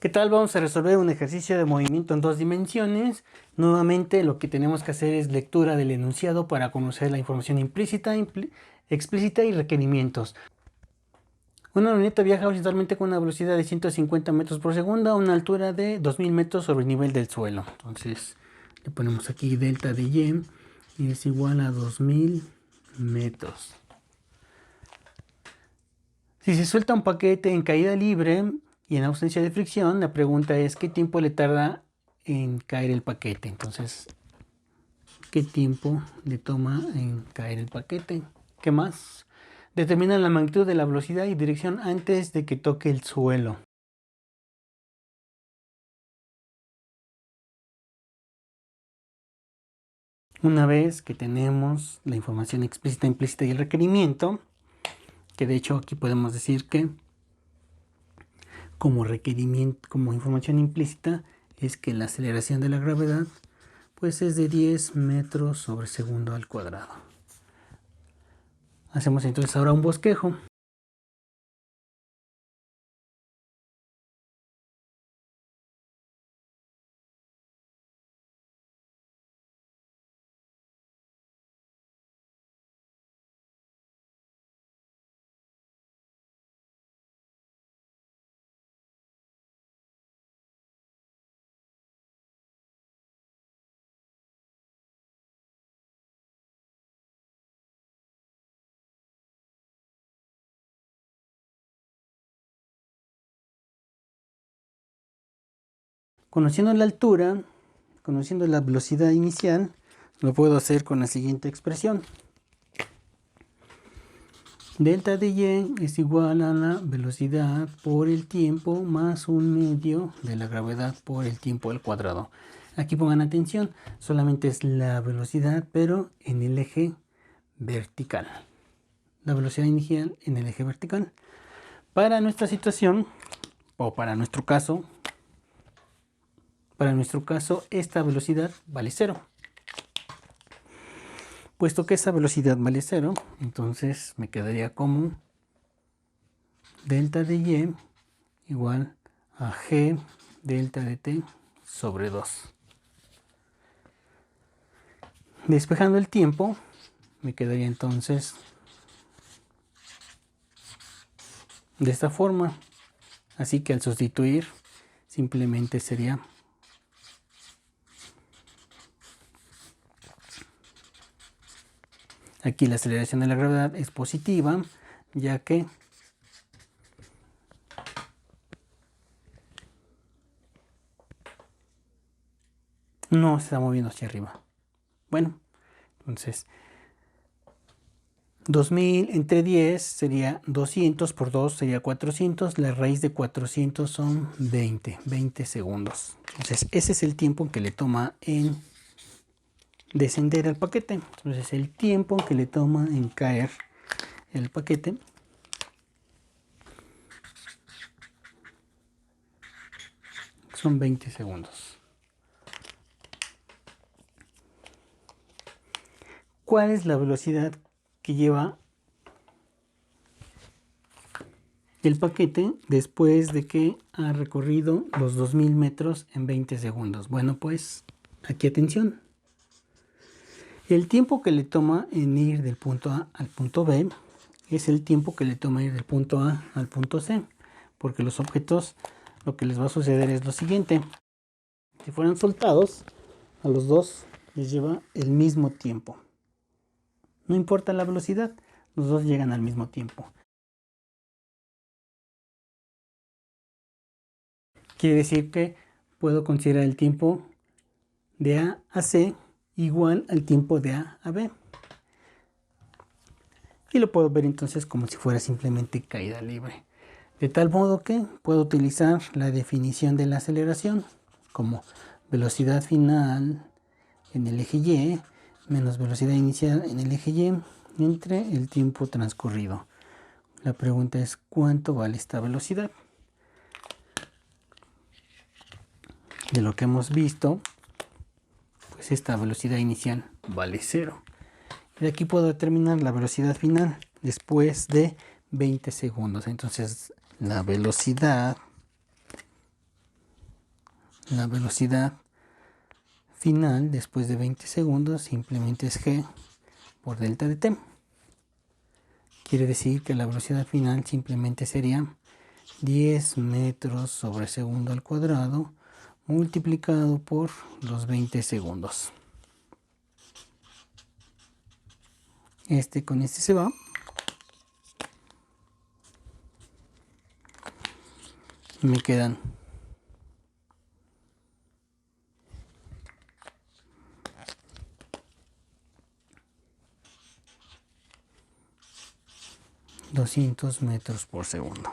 ¿Qué tal? Vamos a resolver un ejercicio de movimiento en dos dimensiones. Nuevamente lo que tenemos que hacer es lectura del enunciado para conocer la información implícita, explícita y requerimientos. Una luneta viaja horizontalmente con una velocidad de 150 metros por segundo a una altura de 2000 metros sobre el nivel del suelo. Entonces le ponemos aquí delta de y es igual a 2000 metros. Si se suelta un paquete en caída libre y en ausencia de fricción, la pregunta es ¿qué tiempo le tarda en caer el paquete? Entonces, ¿qué tiempo le toma en caer el paquete? ¿Qué más? Determina la magnitud de la velocidad y dirección antes de que toque el suelo. Una vez que tenemos la información explícita, implícita y el requerimiento, que de hecho aquí podemos decir que como requerimiento, como información implícita, es que la aceleración de la gravedad pues es de 10 metros sobre segundo al cuadrado. Hacemos entonces ahora un bosquejo. Conociendo la altura, conociendo la velocidad inicial, lo puedo hacer con la siguiente expresión. Delta de y es igual a la velocidad por el tiempo más un medio de la gravedad por el tiempo al cuadrado. Aquí pongan atención, solamente es la velocidad, pero en el eje vertical. La velocidad inicial en el eje vertical. Para nuestra situación, o para nuestro caso, esta velocidad vale 0. Puesto que esa velocidad vale 0, entonces me quedaría como delta de y igual a g delta de t sobre 2. Despejando el tiempo, me quedaría entonces de esta forma. Así que al sustituir, simplemente sería aquí la aceleración de la gravedad es positiva, ya que no se está moviendo hacia arriba. Bueno, entonces 2000 entre 10 sería 200 por 2 sería 400. La raíz de 400 son 20 segundos. Entonces ese es el tiempo que le toma en descender al paquete. Entonces el tiempo que le toma en caer el paquete son 20 segundos. ¿Cuál es la velocidad que lleva el paquete después de que ha recorrido los 2000 metros en 20 segundos? Bueno, pues aquí atención. El tiempo que le toma en ir del punto A al punto B es el tiempo que le toma ir del punto A al punto C, porque los objetos lo que les va a suceder es lo siguiente. Si fueran soltados, a los dos les lleva el mismo tiempo. No importa la velocidad, los dos llegan al mismo tiempo. Quiere decir que puedo considerar el tiempo de A a C igual al tiempo de A a B. Y lo puedo ver entonces como si fuera simplemente caída libre. De tal modo que puedo utilizar la definición de la aceleración como velocidad final en el eje Y menos velocidad inicial en el eje Y entre el tiempo transcurrido. La pregunta es ¿cuánto vale esta velocidad? De lo que hemos visto, pues esta velocidad inicial vale 0. Y aquí puedo determinar la velocidad final después de 20 segundos. Entonces la velocidad La velocidad final después de 20 segundos simplemente es g por delta de t. Quiere decir que la velocidad final simplemente sería 10 metros sobre segundo al cuadrado multiplicado por los 20 segundos. Con este se va. Me quedan 200 metros por segundo.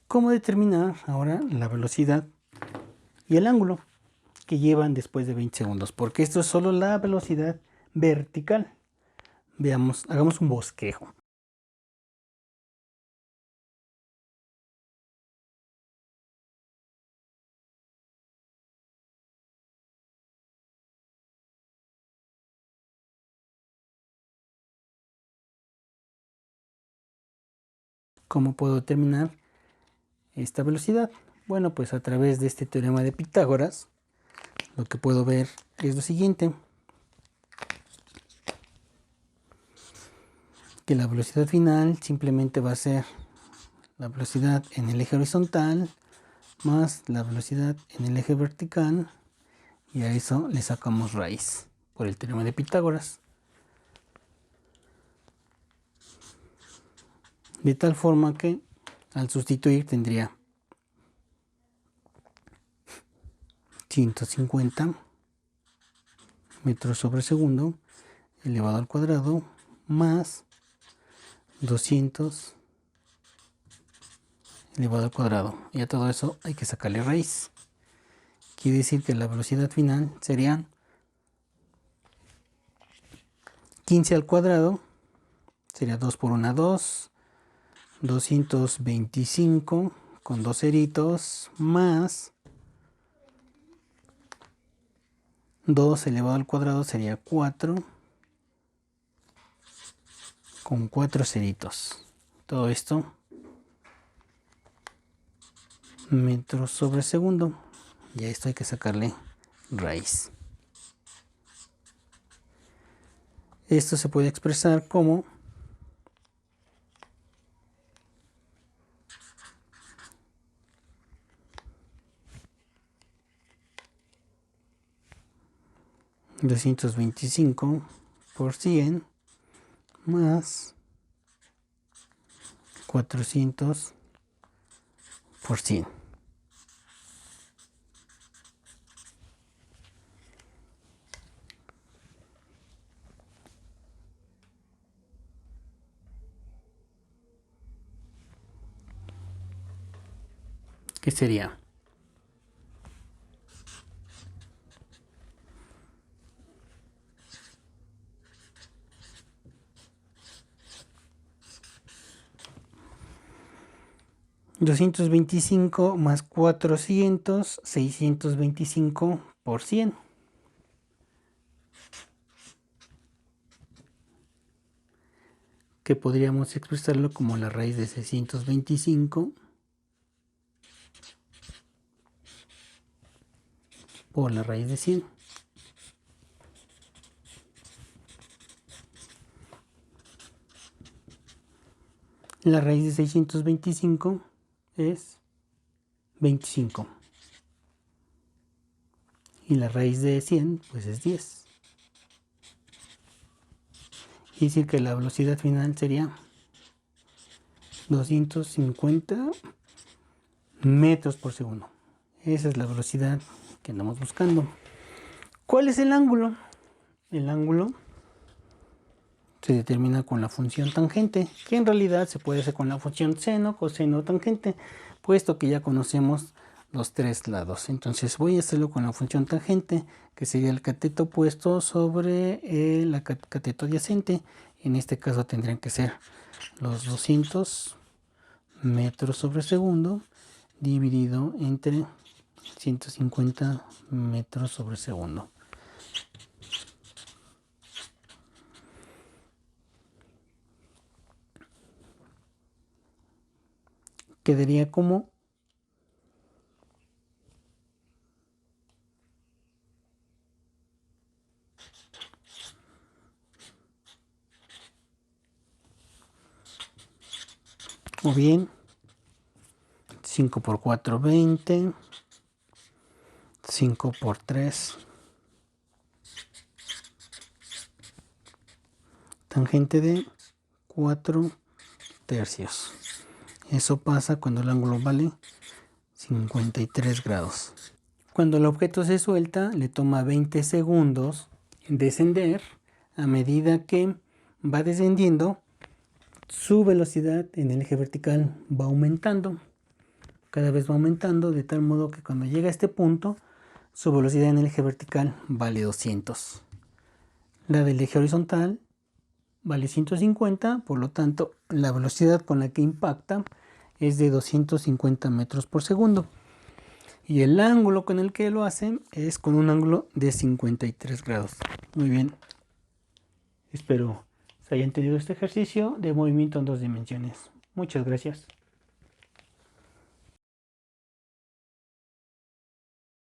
¿Cómo determinar ahora la velocidad y el ángulo que llevan después de 20 segundos? Porque esto es solo la velocidad vertical. Veamos, hagamos un bosquejo. ¿Cómo puedo determinar esta velocidad? Bueno, pues a través de este teorema de Pitágoras, lo que puedo ver es lo siguiente: que la velocidad final simplemente va a ser la velocidad en el eje horizontal más la velocidad en el eje vertical, y a eso le sacamos raíz por el teorema de Pitágoras. De tal forma que al sustituir tendría 150 metros sobre segundo elevado al cuadrado más 200 elevado al cuadrado. Y a todo eso hay que sacarle raíz. Quiere decir que la velocidad final sería 15 al cuadrado, sería 2 por 1, 2, 225 con dos ceritos más 2 elevado al cuadrado sería 4 con 4 ceritos. Todo esto metros sobre segundo, y a esto hay que sacarle raíz. Esto se puede expresar como 225 por 100 más 400 por 100. ¿Qué sería? $225 más 400, 625 por 100. Que podríamos expresarlo como la raíz de 625 por la raíz de 100. La raíz de 625 es 25. Y la raíz de 100 pues es 10. Y decir que la velocidad final sería 250 metros por segundo. Esa es la velocidad que andamos buscando. ¿Cuál es el ángulo? El ángulo se determina con la función tangente, que en realidad se puede hacer con la función seno, coseno o tangente, puesto que ya conocemos los tres lados. Entonces voy a hacerlo con la función tangente, que sería el cateto opuesto sobre el cateto adyacente. En este caso tendrían que ser los 200 metros sobre segundo dividido entre 150 metros sobre segundo. quedaría como o bien 5 por 4, 20, 5 por 3, tangente de 4 tercios. Eso pasa cuando el ángulo vale 53 grados. Cuando el objeto se suelta, le toma 20 segundos en descender. A medida que va descendiendo, su velocidad en el eje vertical va aumentando. Cada vez va aumentando, de tal modo que cuando llega a este punto, su velocidad en el eje vertical vale 200. La del eje horizontal vale 150, por lo tanto, la velocidad con la que impacta es de 250 metros por segundo. Y el ángulo con el que lo hacen es con un ángulo de 53 grados. Muy bien. Espero se haya entendido este ejercicio de movimiento en 2 dimensiones. Muchas gracias.